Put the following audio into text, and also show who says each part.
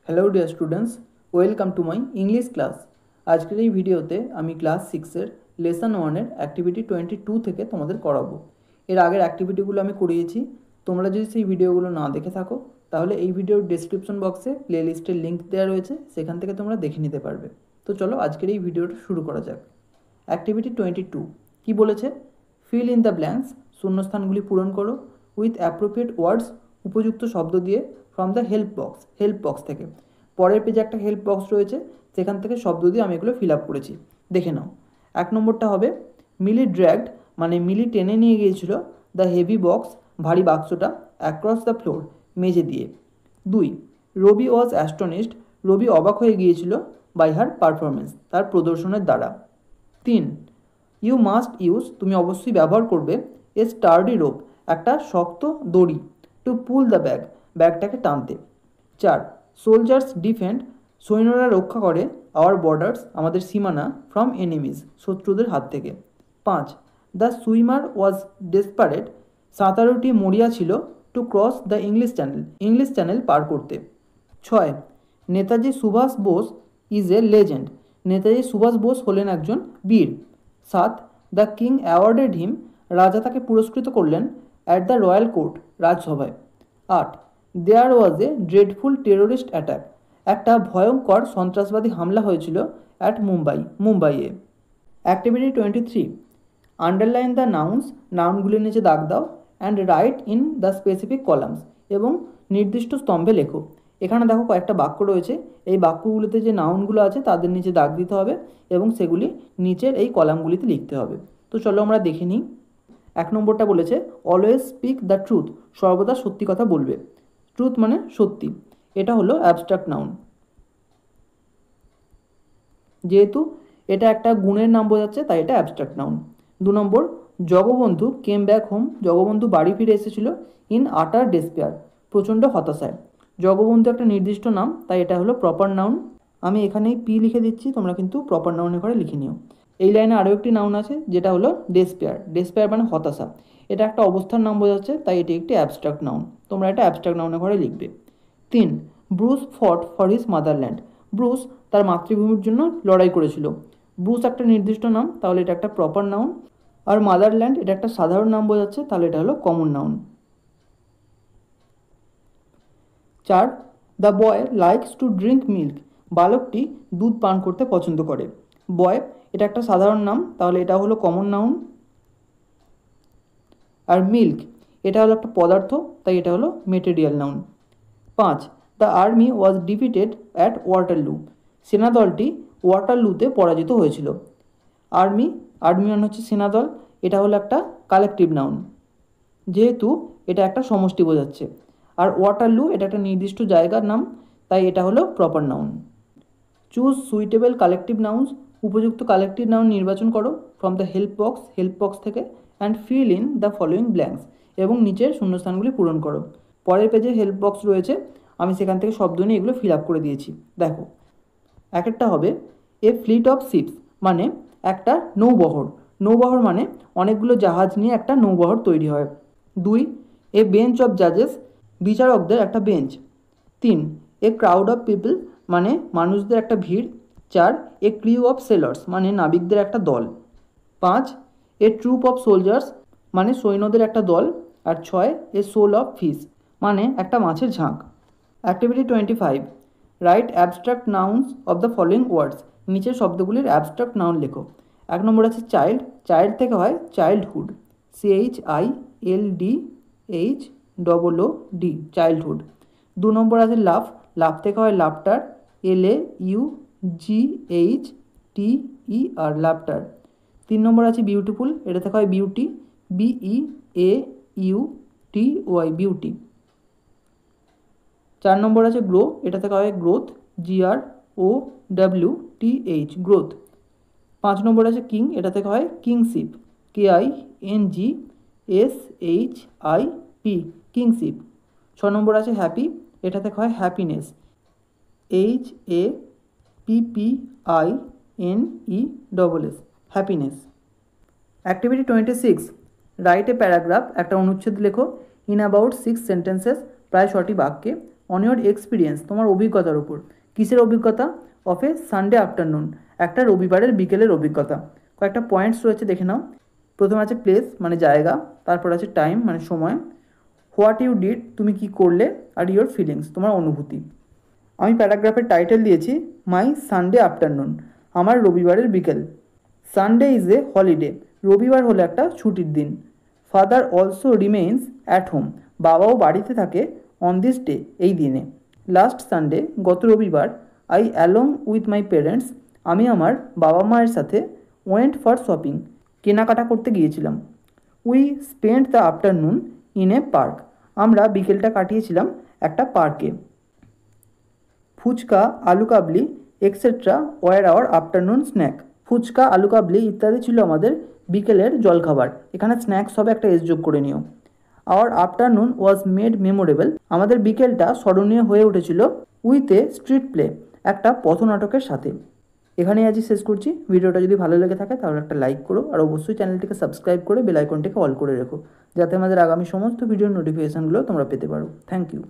Speaker 1: Hello dear students, welcome to my English class. আজকের এই ভিডিওতে আমি ক্লাস 6-এর লেসন 1-এর অ্যাক্টিভিটি 22 থেকে তোমাদের করাবো। এর আগের অ্যাক্টিভিটিগুলো আমি করিয়েছি। তোমরা যদি সেই ভিডিওগুলো না দেখে থাকো তাহলে এই ভিডিওর ডেসক্রিপশন বক্সে প্লেলিস্টের লিঙ্ক দেওয়া রয়েছে, সেখান থেকে তোমরা দেখে নিতে পারবে। তো চলো আজকের এই ভিডিওটা শুরু করা যাক। অ্যাক্টিভিটি 22 কি বলেছে? ফিল ইন দ্য ব্ল্যাঙ্কস, শূন্যস্থানগুলি পূরণ করো উইথ অ্যাপ্রোপ্রিয়েট ওয়ার্ডস, উপযুক্ত শব্দ দিয়ে, ফ্রম দ্য হেল্প বক্স থেকে। পরের পেজে একটা হেল্প বক্স রয়েছে, সেখান থেকে শব্দ দিয়ে আমি এগুলো ফিল আপ করেছি, দেখে নাও। 1 নম্বরটা হবে মিলি ড্র্যাগড, মানে মিলি টেনে নিয়ে গিয়েছিল দ্য হেভি বক্স, ভারী বাক্সটা, অ্যাক্রস দ্য ফ্লোর, মেঝে দিয়ে। 2 রবি ওয়াজ অ্যাস্টনিশড, রবি অবাক হয়ে গিয়েছিল বাই হার পারফরমেন্স, তার প্রদর্শনের দ্বারা। 3 ইউ মাস্ট ইউজ, তুমি অবশ্যই ব্যবহার করবে, এ স্টার্ডি রোপ, একটা শক্ত দড়ি, টু পুল দ্য ব্যাগটাকে টানতে। 4 সোলজার্স ডিফেন্ড, সৈন্যরা রক্ষা করে আওয়ার বর্ডার্স, আমাদের সীমানা, ফ্রম এনিমিজ, শত্রুদের হাত থেকে। 5 দ্য সুইমার ওয়াজ ডেসপারেট, সাঁতারুটি মরিয়া ছিল, to cross the English Channel পার করতে। 6 Netaji Subhash Bose is a legend, Netaji Subhash Bose হলেন একজন বীর। 7 দ্য কিং অ্যাওয়ার্ডেড হিম, রাজা তাকে পুরস্কৃত করলেন, অ্যাট দ্য রয়্যাল কোর্ট, রাজসভায়। 8 দেয়ার ওয়াজ এ ড্রেডফুল টেরোরিস্ট অ্যাটাক, একটা ভয়ঙ্কর সন্ত্রাসবাদী হামলা হয়েছিল অ্যাট মুম্বাইয়ে। অ্যাক্টিভিটি 23 আন্ডারলাইন দ্য নাউন্স, নাউনগুলির নিচে দাগ দাও, and right in the specific columns, এবং নির্দিষ্ট স্তম্ভে লেখো। এখানে দেখো কয়েকটা বাক্য রয়েছে, এই বাক্যগুলিতে যে নাউনগুলো আছে তাদের নিচে দাগ দিতে হবে এবং সেগুলি নিচের এই কলামগুলিতে লিখতে হবে। তো চলো আমরা দেখে নিই। 1 নম্বরটা বলেছে অলওয়েজ স্পিক দ্য ট্রুথ, সর্বদা সত্যি কথা বলবে। ট্রুথ মানে সত্যি, এটা হলো অ্যাবস্ট্রাক্ট নাউন, যেহেতু এটা একটা গুণের নাম বোঝাচ্ছে তাই এটা abstract noun. 2 number Jagabandhu came back home, Jagabandhu বাড়ি ফিরে এসেছিল, ইন আটার ডেসপেয়ার, প্রচণ্ড হতাশায়। জগবন্ধু একটা নির্দিষ্ট নাম, তাই এটা হলো প্রপার নাউন। আমি এখানেই পি লিখে দিচ্ছি, তোমরা কিন্তু প্রপার নাউনের ঘরে লিখে নিও। এই লাইনে আরও একটি নাউন আছে যেটা হলো ডেসপেয়ার মানে হতাশা, এটা একটা অবস্থার নাম বোঝাচ্ছে, তাই এটি একটি অ্যাবস্ট্রাক্ট নাউন, তোমরা এটা অ্যাবস্ট্রাক্ট নাউনের ঘরে লিখবে। 3 Bruce fought for his motherland, Bruce তার মাতৃভূমির জন্য লড়াই করেছিল। ব্রুস একটা নির্দিষ্ট নাম, তাহলে এটা একটা প্রপার নাউন। আর মাদারল্যান্ড এটা একটা সাধারণ নাম বোঝাচ্ছে, তাহলে এটা হলো common noun. 4 the boy likes to drink milk, বালকটি দুধ পান করতে পছন্দ করে। বয় এটা একটা সাধারণ নাম, তাহলে এটা হলো কমন নাউন। আর মিল্ক এটা হলো একটা পদার্থ, তাই এটা হলো material noun. 5 the army was defeated at Waterloo, সেনাদলটি ওয়াটারলুতে পরাজিত হয়েছিল। আর্মি মানে হচ্ছে সেনাদল, এটা হলো একটা কালেকটিভ নাউন, যেহেতু এটা একটা সমষ্টি বোঝাচ্ছে। আর ওয়াটারলু এটা একটা নির্দিষ্ট জায়গার নাম, তাই এটা হলো proper noun. Choose suitable collective nouns, উপযুক্ত কালেকটিভ নাউন নির্বাচন করো ফ্রম দ্য হেল্প বক্স থেকে, and fill in the following blanks, এবং নিচের শূন্যস্থানগুলি পূরণ করো। পরের পেজে হেল্প বক্স রয়েছে, আমি সেখান থেকে শব্দ নিয়ে এগুলো ফিল আপ করে দিয়েছি, দেখো। এক একটা হবে এ ফ্লিট অফ শিপস, মানে একটা নৌবহর মানে অনেকগুলো জাহাজ নিয়ে একটা নৌবহর তৈরি হয়। 2 এ বেঞ্চ অফ জাজেস, বিচারকদের একটা bench. 3 a crowd of people, মানে মানুষদের একটা ভিড়। 4 এ ক্রিউ অফ সেলার্স, মানে নাবিকদের একটা দল। 5 এ ট্রুপ অফ সোলজার্স, মানে সৈন্যদের একটা দল। আর 6 এ সোল অফ ফিশ, মানে একটা মাছের ঝাঁক। Activity 25 right abstract nouns of the following words, নিচের শব্দগুলির অ্যাবস্ট্রাক্ট নাউন লেখো। 1 নম্বর আছে চাইল্ড থেকে হয় চাইল্ডহুড, CHILDHOOD, চাইল্ডহুড। 2 নম্বর আছে লাফ থেকে হয় লাফটার, LAUGHTER, লাফটার। 3 নম্বর আছে বিউটিফুল, এটা থেকে হয় বিউটি, BEAUTY, বিউটি। 4 নম্বর আছে গ্রো, এটা থেকে হয় গ্রোথ, GROWTH, গ্রোথ। 5 নম্বর আছে কিং, এটা থেকে হয় কিংশিপ, KINGSHIP, কিংশিপ। 6 নম্বর আছে হ্যাপি, এটা থেকে হয় happiness, HAPPINESS, happiness. Activity 26 write a paragraph, একটা অনুচ্ছেদ লেখো, ইন অ্যাবাউট 6 সেন্টেন্সেস, প্রায় 6টি বাক্যে, অন ইয়োর এক্সপিরিয়েন্স, তোমার অভিজ্ঞতার উপর। কিসের অভিজ্ঞতা? অফ এ সানডে আফটারনুন, একটা রবিবারের বিকেলের অভিজ্ঞতা। কয়েকটা পয়েন্টস রয়েছে, দেখে নাও। প্রথমে আছে প্লেস মানে জায়গা, তারপর আছে টাইম মানে সময়, হোয়াট ইউ ডিড তুমি কি করলে, আর ইয়োর ফিলিংস তোমার অনুভূতি। আমি প্যারাগ্রাফের টাইটেল দিয়েছি মাই সানডে আফটারনুন, আমার রবিবারের বিকেল। সানডে ইজ এ হলিডে, রবিবার হলো একটা ছুটির দিন। Father also remains at home, বাবাও বাড়িতে থাকে অন দিস ডে, এই দিনে। লাস্ট সানডে, গত রবিবার, I along with my parents, আমি আমার বাবা মায়ের সাথে ওয়েন্ট ফর শপিং, কেনাকাটা করতে গিয়েছিলাম। We spent the afternoon in a park, আমরা বিকেলটা কাটিয়েছিলাম একটা পার্কে। ফুচকা, আলু kabli etcetera were our afternoon snack, phuchka, আলু কাবলি ইত্যাদি ছিল আমাদের বিকেলের জলখাবার। এখানে স্ন্যাক্স হবে একটা এস যোগ করে নিও। Our afternoon was made memorable, আমাদের বিকেলটা স্মরণীয় হয়ে উঠেছিল উইথ এ স্ট্রিট প্লে, একটা পথনাটকের সাথে। এখানেই আজই শেষ করছি। ভিডিওটা যদি ভালো লেগে থাকে তাহলে একটা লাইক করো, আর অবশ্যই চ্যানেলটিকে সাবস্ক্রাইব করে বেল আইকনটিকে অল করে রেখো, যাতে আমাদের আগামী সমস্ত ভিডিওর নোটিফিকেশানগুলো তোমরা পেতে পারো। Thank you.